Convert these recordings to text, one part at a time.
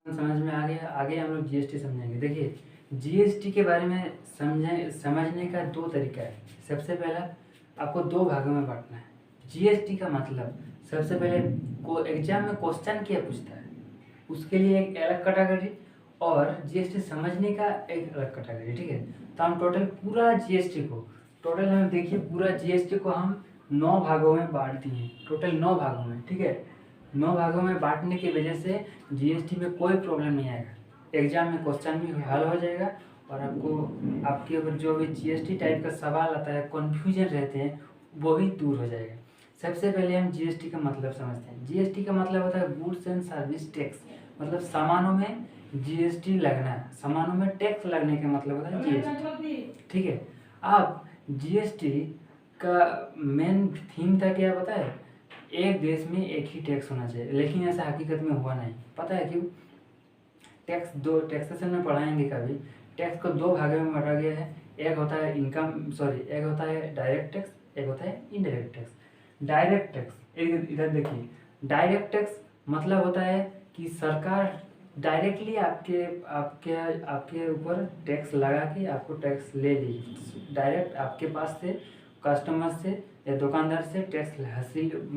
समझ में आ गया। आगे हम लोग जीएसटी समझेंगे। देखिए, जीएसटी के बारे में समझने का दो तरीका है। सबसे पहला, आपको दो भागों में बांटना है। जीएसटी का मतलब सबसे पहले एग्जाम में क्वेश्चन क्या पूछता है उसके लिए एक अलग कैटेगरी, और जीएसटी समझने का एक अलग कैटेगरी। ठीक है, तो हम टोटल हम देखिए पूरा जीएसटी को हम 9 भागों में बांट दिए, टोटल 9 भागों में। ठीक है, 9 भागों में बांटने की वजह से जीएसटी में कोई प्रॉब्लम नहीं आएगा। एग्जाम में क्वेश्चन भी हल हो जाएगा, और आपके ऊपर जो भी जीएसटी टाइप का सवाल आता है, कन्फ्यूजन रहते हैं, वो भी दूर हो जाएगा। सबसे पहले हम जीएसटी का मतलब समझते हैं। जीएसटी का मतलब होता है गुड्स एंड सर्विस टैक्स, मतलब सामानों में जीएसटी लगना, सामानों में टैक्स लगने का मतलब होता है जीएसटी। ठीक है, अब जीएसटी का मेन थीम था क्या पता है? एक देश में एक ही टैक्स होना चाहिए, लेकिन ऐसा हकीकत में हुआ नहीं। पता है क्यों? टैक्सेशन में पढ़ाएंगे कभी। टैक्स को दो भागों में बांटा गया है। एक होता है एक होता है डायरेक्ट टैक्स, एक होता है इनडायरेक्ट टैक्स। डायरेक्ट टैक्स, इधर देखिए, डायरेक्ट टैक्स मतलब होता है कि सरकार डायरेक्टली आपके आपके आपके ऊपर टैक्स लगा के आपको टैक्स ले ली, डायरेक्ट आपके पास से, कस्टमर से या दुकानदार से टैक्स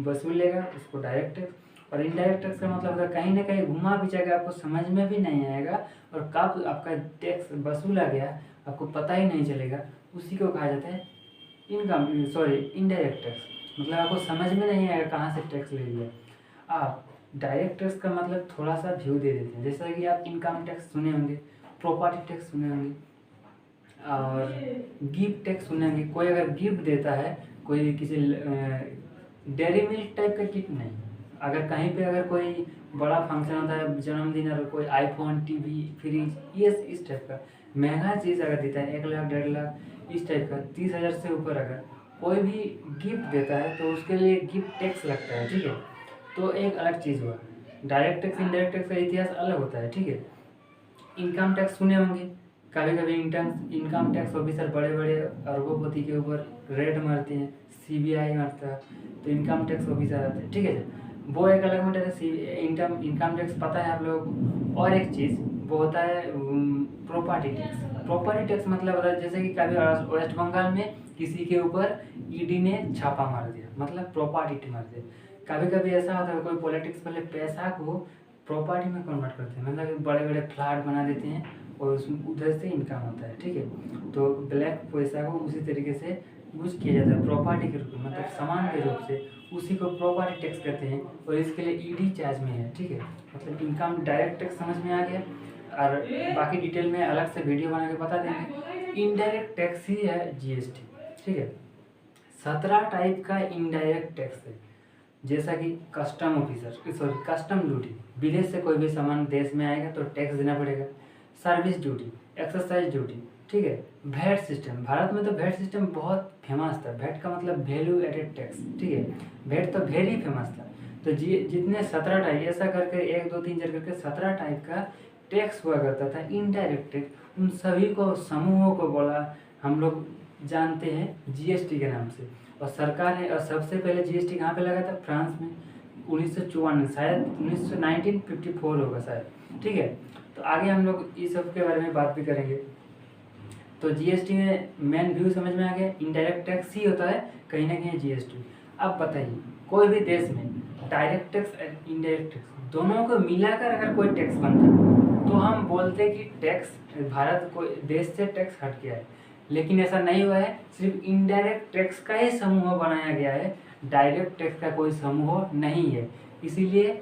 वसूलेगा, उसको डायरेक्ट टैक्स। और इनडायरेक्ट टैक्स का मतलब होता है कहीं ना कहीं घुमा भी जाएगा, आपको समझ में भी नहीं आएगा, और कब आपका टैक्स वसूला गया आपको पता ही नहीं चलेगा। उसी को कहा जाता है इनडायरेक्ट टैक्स। मतलब आपको समझ में नहीं आएगा कहाँ से टैक्स ले लिया। आप डायरेक्ट टैक्स का मतलब थोड़ा सा व्यू दे देते हैं। जैसा कि आप इनकम टैक्स सुने होंगे, प्रॉपर्टी टैक्स सुने होंगे, और गिफ्ट टैक्स सुने होंगे। कोई अगर गिफ्ट देता है, कोई किसी डेयरी मिल्क टाइप का गिफ्ट नहीं, अगर कहीं पे अगर कोई बड़ा फंक्शन होता है, जन्मदिन, और कोई आईफोन, टीवी, फ्रिज, ये इस टाइप का महंगा चीज़ अगर देता है, 1 लाख 1.5 लाख इस टाइप का, 30,000 से ऊपर अगर कोई भी गिफ्ट देता है तो उसके लिए गिफ्ट टैक्स लगता है। ठीक है, तो एक अलग चीज़ हुआ। डायरेक्ट टैक्स इनडायरेक्ट टैक्स का इतिहास अलग होता है। ठीक है, इनकम टैक्स सुने होंगे, कभी कभी इनकम टैक्स ऑफिसर बड़े बड़े अरबोपति के ऊपर रेड मारते हैं, सीबीआई मारता है, तो इनकम टैक्स ऑफिसर आते हैं। ठीक है, वो एक अलग मैटर है। इनकम टैक्स पता है आप लोगों को। और एक चीज़ वो होता है प्रॉपर्टी टैक्स। प्रॉपर्टी टैक्स मतलब होता है जैसे कि कभी वेस्ट बंगाल में किसी के ऊपर ईडी ने छापा मार दिया, मतलब प्रॉपर्टी मार दिया। कभी कभी ऐसा होता है कोई पॉलिटिक्स वाले पैसा को प्रॉपर्टी में कन्वर्ट करते हैं, मतलब बड़े बड़े फ्लैट बना देते हैं, और उसमें उधर से इनकम होता है। ठीक है, तो ब्लैक पैसा को उसी तरीके से यूज किया जाता है प्रॉपर्टी के रूप में, मतलब सामान के रूप से, उसी को प्रॉपर्टी टैक्स कहते हैं, और इसके लिए ईडी चार्ज में है। ठीक है, मतलब इनकम डायरेक्ट टैक्स समझ में आ गया, और बाकी डिटेल में अलग से वीडियो बना के बता देंगे। इनडायरेक्ट टैक्स ही है जीएसटी। ठीक है, 17 टाइप का इनडायरेक्ट टैक्स है, जैसा कि कस्टम ड्यूटी, विदेश से कोई भी सामान देश में आएगा तो टैक्स देना पड़ेगा। Service duty, exercise duty. ठीक है, वैट सिस्टम, भारत में तो वैट सिस्टम बहुत फेमस था। वैट का मतलब वैल्यू एडेड टैक्स। ठीक है, वैट तो वेरी फेमस था। तो जितने 17 टाइप, ऐसा करके 1 2 3 4 करके 17 टाइप का टैक्स हुआ करता था, इनडायरेक्ट टैक्स, उन सभी को समूहों को बोला हम लोग जानते हैं जीएसटी के नाम से। और सरकार है, और सबसे पहले जीएसटी कहाँ पे लगा था? फ्रांस में 1954, शायद 1954 होगा शायद। ठीक है, तो आगे हम लोग इस सब के बारे में बात भी करेंगे। तो जीएसटी में मेन व्यू समझ में आ गया, इनडायरेक्ट टैक्स ही होता है कहीं ना कहीं जीएसटी। अब बताइए, कोई भी देश में डायरेक्ट टैक्स और इनडायरेक्ट टैक्स दोनों को मिलाकर अगर कोई टैक्स बनता है तो हम बोलते हैं कि टैक्स, भारत को देश से टैक्स हट गया है। लेकिन ऐसा नहीं हुआ है, सिर्फ इनडायरेक्ट टैक्स का ही समूह बनाया गया है, डायरेक्ट टैक्स का कोई समूह नहीं है। इसीलिए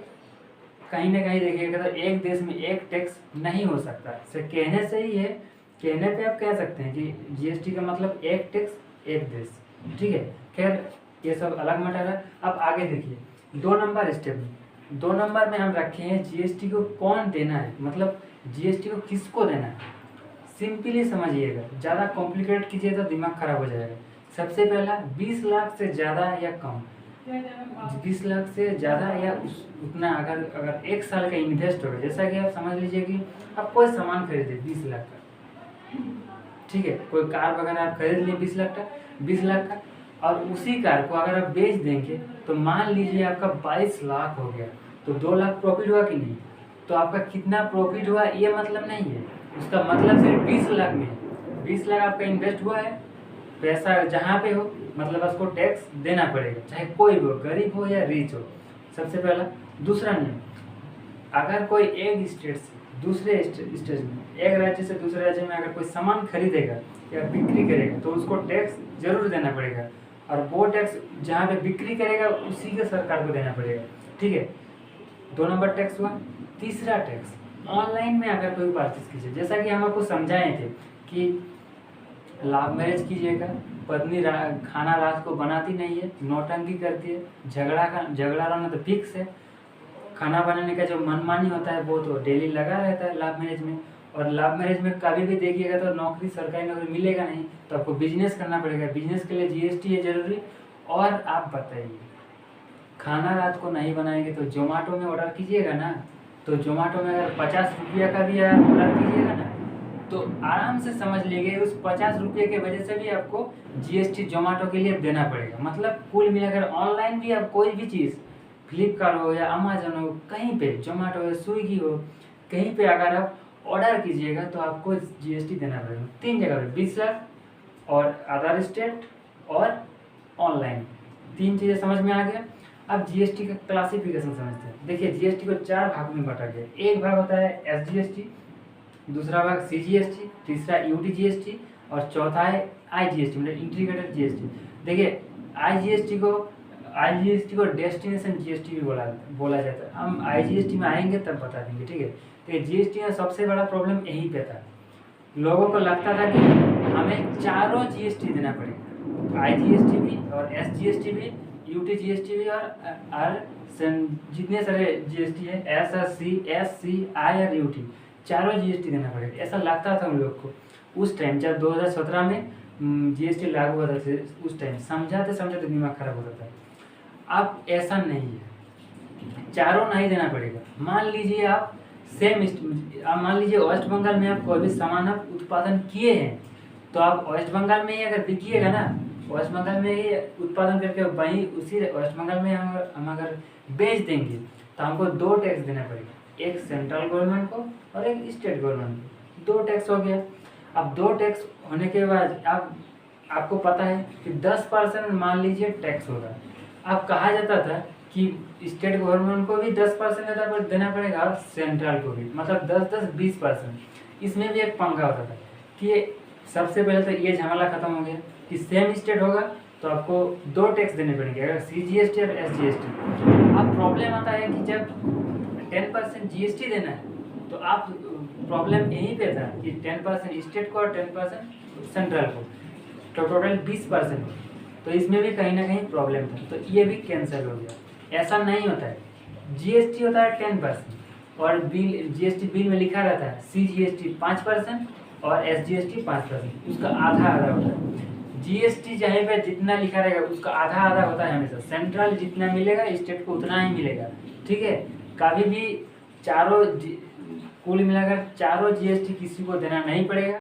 कहीं ना कहीं देखिएगा तो एक देश में एक टैक्स नहीं हो सकता। सिर्फ कहने से ही है, कहने पे आप कह सकते हैं कि जीएसटी का मतलब एक टैक्स एक देश। ठीक है, खैर ये सब अलग मैटर है। अब आगे देखिए, 2 नंबर स्टेप में, 2 नंबर में हम रखे हैं जीएसटी को कौन देना है, मतलब जीएसटी को किसको देना है। सिंपली समझिएगा, ज़्यादा कॉम्प्लिकेट कीजिए तो दिमाग खराब हो जाएगा। सबसे पहला 20 लाख से ज़्यादा या कम, 20 लाख से ज़्यादा या उतना अगर 1 साल का इन्वेस्ट होगा, जैसा कि आप समझ लीजिए कि आप कोई सामान खरीदे 20 लाख का। ठीक है, कोई कार वगैरह आप खरीद लिए 20 लाख का, और उसी कार को अगर आप बेच देंगे तो मान लीजिए आपका 22 लाख हो गया, तो 2 लाख प्रॉफिट हुआ कि नहीं? तो आपका कितना प्रॉफिट हुआ ये मतलब नहीं है, उसका मतलब सिर्फ 20 लाख में है। 20 लाख आपका इन्वेस्ट हुआ है, पैसा जहाँ पे हो मतलब उसको टैक्स देना पड़ेगा, चाहे कोई भी हो, गरीब हो या रिच हो, सबसे पहला। दूसरा नियम, अगर कोई एक स्टेट से दूसरे स्टेट में, एक राज्य से दूसरे राज्य में अगर कोई सामान खरीदेगा या बिक्री करेगा तो उसको टैक्स जरूर देना पड़ेगा, और वो टैक्स जहाँ पे बिक्री करेगा उसी के सरकार को देना पड़ेगा, ठीक है। 2 नंबर टैक्स हुआ। तीसरा टैक्स, ऑनलाइन में अगर कोई परचेज कीजिए, जैसा कि हम आपको समझाए थे कि लव मैरिज कीजिएगा, पत्नी खाना रात को बनाती नहीं है, नौटंकी करती है, झगड़ा रहना तो फिक्स है, खाना बनाने का जो मनमानी होता है वो तो डेली लगा रहता है लव मैरिज में। और लव मैरिज में कभी भी देखिएगा तो नौकरी, सरकारी नौकरी मिलेगा नहीं, तो आपको बिजनेस करना पड़ेगा, बिजनेस के लिए जीएसटी है जरूरी। और आप बताइए, खाना रात को नहीं बनाएंगे तो जोमेटो में ऑर्डर कीजिएगा ना, तो जोमेटो में अगर 50 रुपया का भी ऑर्डर कीजिएगा ना, तो आराम से समझ लीजिए उस 50 रुपये के वजह से भी आपको जीएसटी जोमेटो के लिए देना पड़ेगा। मतलब कुल मिलाकर ऑनलाइन भी आप कोई भी चीज़, फ्लिपकार्ट हो या अमेजन हो, कहीं पे जोमेटो हो, स्विगी हो, कहीं पे अगर आप ऑर्डर कीजिएगा तो आपको जीएसटी देना पड़ेगा। 3 जगह पे, 20 लाख और अदर स्टेट और ऑनलाइन, 3 चीज़ें समझ में आ गया। अब जीएसटी का क्लासिफिकेशन समझते हैं। देखिए जीएसटी को 4 भाग में बांटा गया। एक भाग होता है एसजीएसटी, दूसरा भाग सीजीएसटी, तीसरा यूटीजीएसटी और चौथा है आईजीएसटी, मतलब इंटीग्रेटेड जीएसटी। देखिए आईजीएसटी को डेस्टिनेशन जीएसटी भी बोला जाता है। हम आईजीएसटी में आएंगे तब बता देंगे, ठीक है। तो जीएसटी में सबसे बड़ा प्रॉब्लम यहीं पे था, लोगों को लगता था कि हमें चारों जीएसटी देना पड़ेगा, आईजीएसटी भी और एसजीएसटी भी, यूटीजीएसटी भी और जितने सारे जीएसटी है, एसएससी, एससी, आई और यूटी, चारों जीएसटी देना पड़ेगा, ऐसा लगता था उन लोग को उस टाइम। जब 2017 में जीएसटी लागू होता था, उस टाइम समझाते दिमाग खराब होता था। अब ऐसा नहीं है, चारों नहीं देना पड़ेगा। मान लीजिए आप मान लीजिए वेस्ट बंगाल में आप कोई भी सामान आप उत्पादन किए हैं, तो आप वेस्ट बंगाल में ही अगर बिकिएगा ना, वेस्ट बंगाल में ही उत्पादन करके वहीं उसी वेस्ट बंगाल में हम अगर बेच देंगे तो हमको 2 टैक्स देना पड़ेगा, एक सेंट्रल गवर्नमेंट को और एक स्टेट गवर्नमेंट को। 2 टैक्स हो गया। अब 2 टैक्स होने के बाद आपको पता है कि 10% मान लीजिए टैक्स होगा। अब कहा जाता था कि स्टेट गवर्नमेंट को भी 10% देना पड़ेगा और सेंट्रल को भी, मतलब 10-10, 20%। इसमें भी एक पंगा होता था कि सबसे पहले तो ये झमेला खत्म हो गया कि सेम स्टेट होगा तो आपको 2 टैक्स देने पड़ेंगे, अगर सीजीएसटी और एसजीएसटी। अब प्रॉब्लम आता है कि जब 10% जीएसटी देना है तो आप प्रॉब्लम यहीं पे था कि 10% स्टेट को और 10% सेंट्रल को, तो टोटल 20%, तो इसमें भी कहीं ना कहीं प्रॉब्लम था, तो ये भी कैंसिल हो गया। ऐसा नहीं होता है, जीएसटी होता है 10% और जीएसटी बिल में लिखा रहता है सीजीएसटी 5% और एसजीएसटी 5%, उसका आधा आधा होता है। जीएसटी जहाँ पे जितना लिखा रहेगा उसका आधा आधा होता है हमेशा, सेंट्रल जितना मिलेगा स्टेट को उतना ही मिलेगा, ठीक है। कभी भी कुल मिलाकर चारों जीएसटी किसी को देना नहीं पड़ेगा।